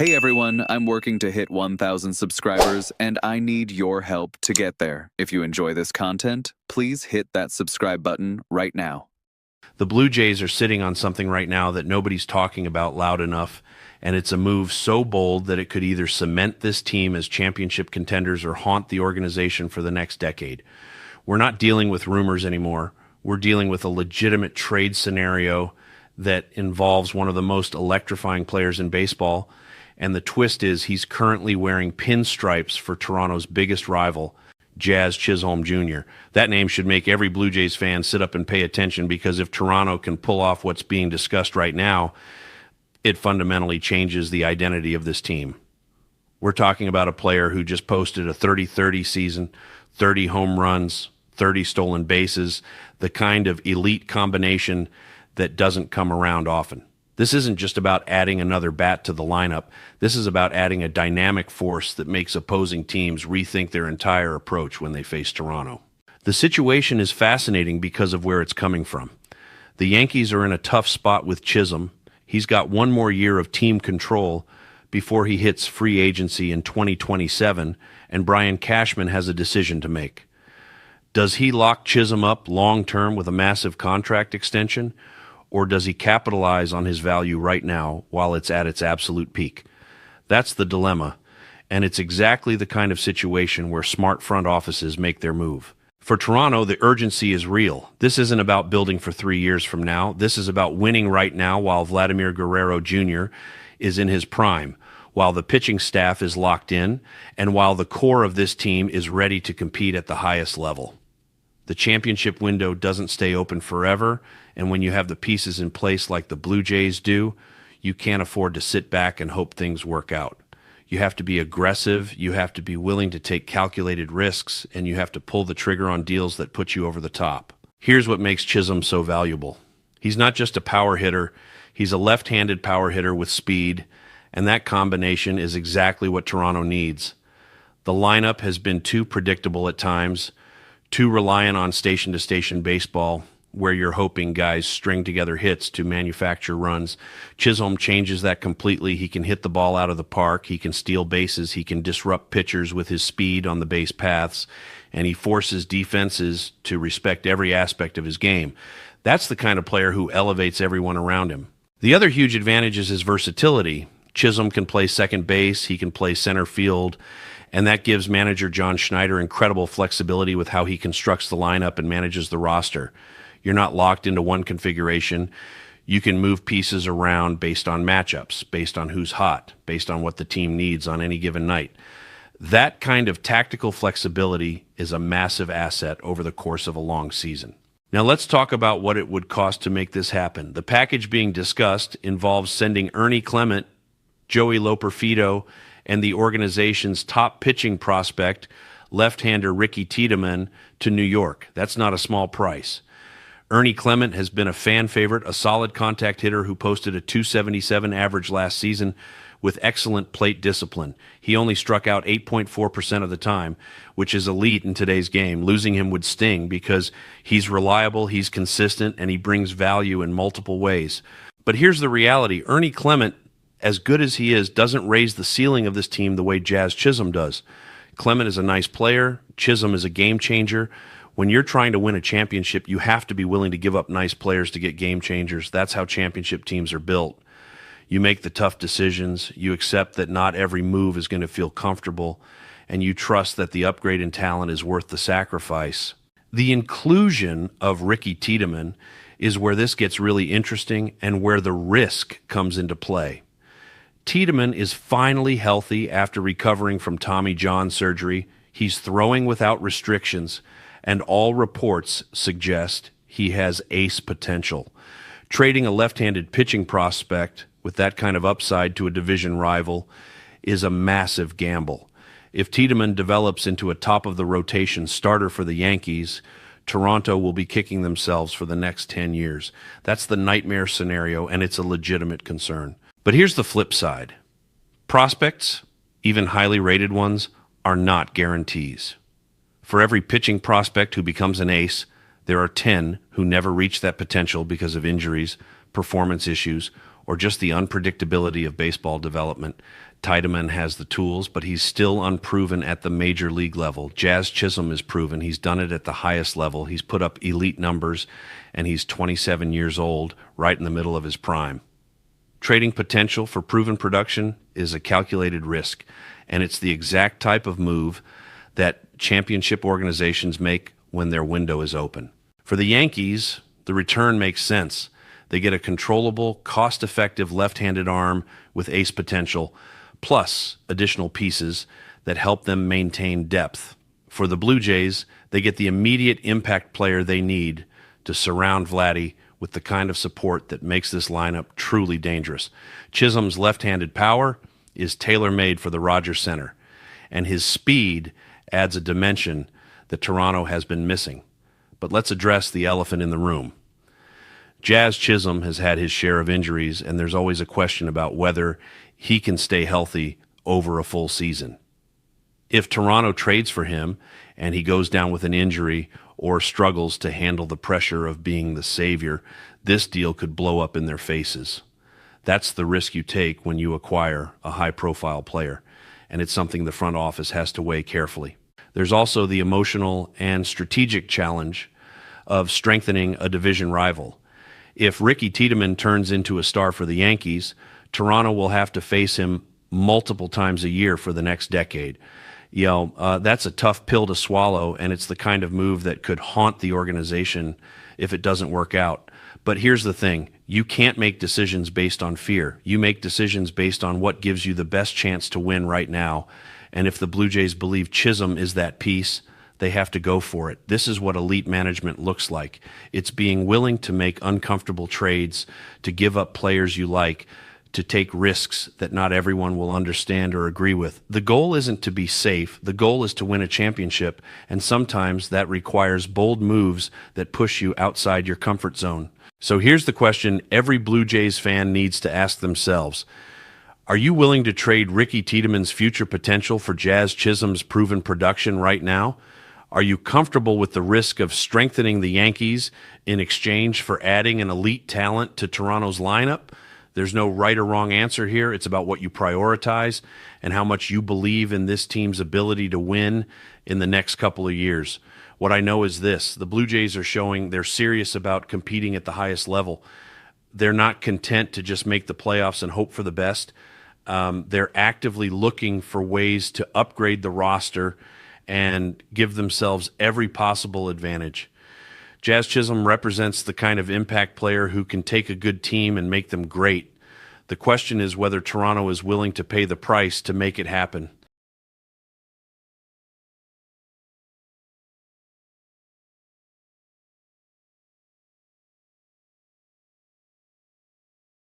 Hey everyone, I'm working to hit 1,000 subscribers, and I need your help to get there. If you enjoy this content, please hit that subscribe button right now. The Blue Jays are sitting on something right now that nobody's talking about loud enough, and it's a move so bold that it could either cement this team as championship contenders or haunt the organization for the next decade. We're not dealing with rumors anymore. We're dealing with a legitimate trade scenario that involves one of the most electrifying players in baseball, and the twist is he's currently wearing pinstripes for Toronto's biggest rival, Jazz Chisholm Jr. That name should make every Blue Jays fan sit up and pay attention, because if Toronto can pull off what's being discussed right now, it fundamentally changes the identity of this team. We're talking about a player who just posted a 30-30 season, 30 home runs, 30 stolen bases, the kind of elite combination that doesn't come around often. This isn't just about adding another bat to the lineup. This is about adding a dynamic force that makes opposing teams rethink their entire approach when they face Toronto. The situation is fascinating because of where it's coming from. The Yankees are in a tough spot with Chisholm. He's got one more year of team control before he hits free agency in 2027, and Brian Cashman has a decision to make. Does he lock Chisholm up long-term with a massive contract extension, or does he capitalize on his value right now while it's at its absolute peak? That's the dilemma, and it's exactly the kind of situation where smart front offices make their move. For Toronto, the urgency is real. This isn't about building for 3 years from now. This is about winning right now while Vladimir Guerrero Jr. is in his prime, while the pitching staff is locked in, and while the core of this team is ready to compete at the highest level. The championship window doesn't stay open forever, and when you have the pieces in place like the Blue Jays do, you can't afford to sit back and hope things work out. You have to be aggressive, you have to be willing to take calculated risks, and you have to pull the trigger on deals that put you over the top. Here's what makes Chisholm so valuable. He's not just a power hitter, he's a left-handed power hitter with speed, and that combination is exactly what Toronto needs. The lineup has been too predictable at times, too reliant on station-to-station baseball, where you're hoping guys string together hits to manufacture runs. Chisholm changes that completely. He can hit the ball out of the park, he can steal bases, he can disrupt pitchers with his speed on the base paths, and he forces defenses to respect every aspect of his game. That's the kind of player who elevates everyone around him. The other huge advantage is his versatility. Chisholm can play second base, he can play center field, and that gives manager John Schneider incredible flexibility with how he constructs the lineup and manages the roster. You're not locked into one configuration. You can move pieces around based on matchups, based on who's hot, based on what the team needs on any given night. That kind of tactical flexibility is a massive asset over the course of a long season. Now let's talk about what it would cost to make this happen. The package being discussed involves sending Ernie Clement, Joey Loperfido, and the organization's top pitching prospect, left-hander Ricky Tiedemann, to New York. That's not a small price. Ernie Clement has been a fan favorite, a solid contact hitter who posted a .277 average last season with excellent plate discipline. He only struck out 8.4% of the time, which is elite in today's game. Losing him would sting because he's reliable, he's consistent, and he brings value in multiple ways. But here's the reality. Ernie Clement, as good as he is, doesn't raise the ceiling of this team the way Jazz Chisholm does. Clement is a nice player. Chisholm is a game changer. When you're trying to win a championship, you have to be willing to give up nice players to get game changers. That's how championship teams are built. You make the tough decisions, you accept that not every move is going to feel comfortable, and you trust that the upgrade in talent is worth the sacrifice. The inclusion of Ricky Tiedemann is where this gets really interesting and where the risk comes into play. Tiedemann is finally healthy after recovering from Tommy John surgery. He's throwing without restrictions, and all reports suggest he has ace potential. Trading a left-handed pitching prospect with that kind of upside to a division rival is a massive gamble. If Tiedemann develops into a top-of-the-rotation starter for the Yankees, Toronto will be kicking themselves for the next 10 years. That's the nightmare scenario, and it's a legitimate concern. But here's the flip side. Prospects, even highly rated ones, are not guarantees. For every pitching prospect who becomes an ace, there are 10 who never reach that potential because of injuries, performance issues, or just the unpredictability of baseball development. Tiedemann has the tools, but he's still unproven at the major league level. Jazz Chisholm is proven. He's done it at the highest level. He's put up elite numbers, and he's 27 years old, right in the middle of his prime. Trading potential for proven production is a calculated risk, and it's the exact type of move that championship organizations make when their window is open. For the Yankees, the return makes sense. They get a controllable, cost-effective left-handed arm with ace potential, plus additional pieces that help them maintain depth. For the Blue Jays, they get the immediate impact player they need to surround Vladdy with the kind of support that makes this lineup truly dangerous. Chisholm's left-handed power is tailor-made for the Rogers Center, and his speed adds a dimension that Toronto has been missing. But let's address the elephant in the room. Jazz Chisholm has had his share of injuries, and there's always a question about whether he can stay healthy over a full season. If Toronto trades for him and he goes down with an injury or struggles to handle the pressure of being the savior, this deal could blow up in their faces. That's the risk you take when you acquire a high-profile player, and it's something the front office has to weigh carefully. There's also the emotional and strategic challenge of strengthening a division rival. If Ricky Tiedemann turns into a star for the Yankees, Toronto will have to face him multiple times a year for the next decade. That's a tough pill to swallow, and it's the kind of move that could haunt the organization if it doesn't work out. But here's the thing. You can't make decisions based on fear. You make decisions based on what gives you the best chance to win right now. And if the Blue Jays believe Chisholm is that piece, they have to go for it. This is what elite management looks like. It's being willing to make uncomfortable trades, to give up players you like, to take risks that not everyone will understand or agree with. The goal isn't to be safe. The goal is to win a championship, and sometimes that requires bold moves that push you outside your comfort zone. So here's the question every Blue Jays fan needs to ask themselves. Are you willing to trade Ricky Tiedemann's future potential for Jazz Chisholm's proven production right now? Are you comfortable with the risk of strengthening the Yankees in exchange for adding an elite talent to Toronto's lineup? There's no right or wrong answer here. It's about what you prioritize and how much you believe in this team's ability to win in the next couple of years. What I know is this. The Blue Jays are showing they're serious about competing at the highest level. They're not content to just make the playoffs and hope for the best. They're actively looking for ways to upgrade the roster and give themselves every possible advantage. Jazz Chisholm represents the kind of impact player who can take a good team and make them great. The question is whether Toronto is willing to pay the price to make it happen.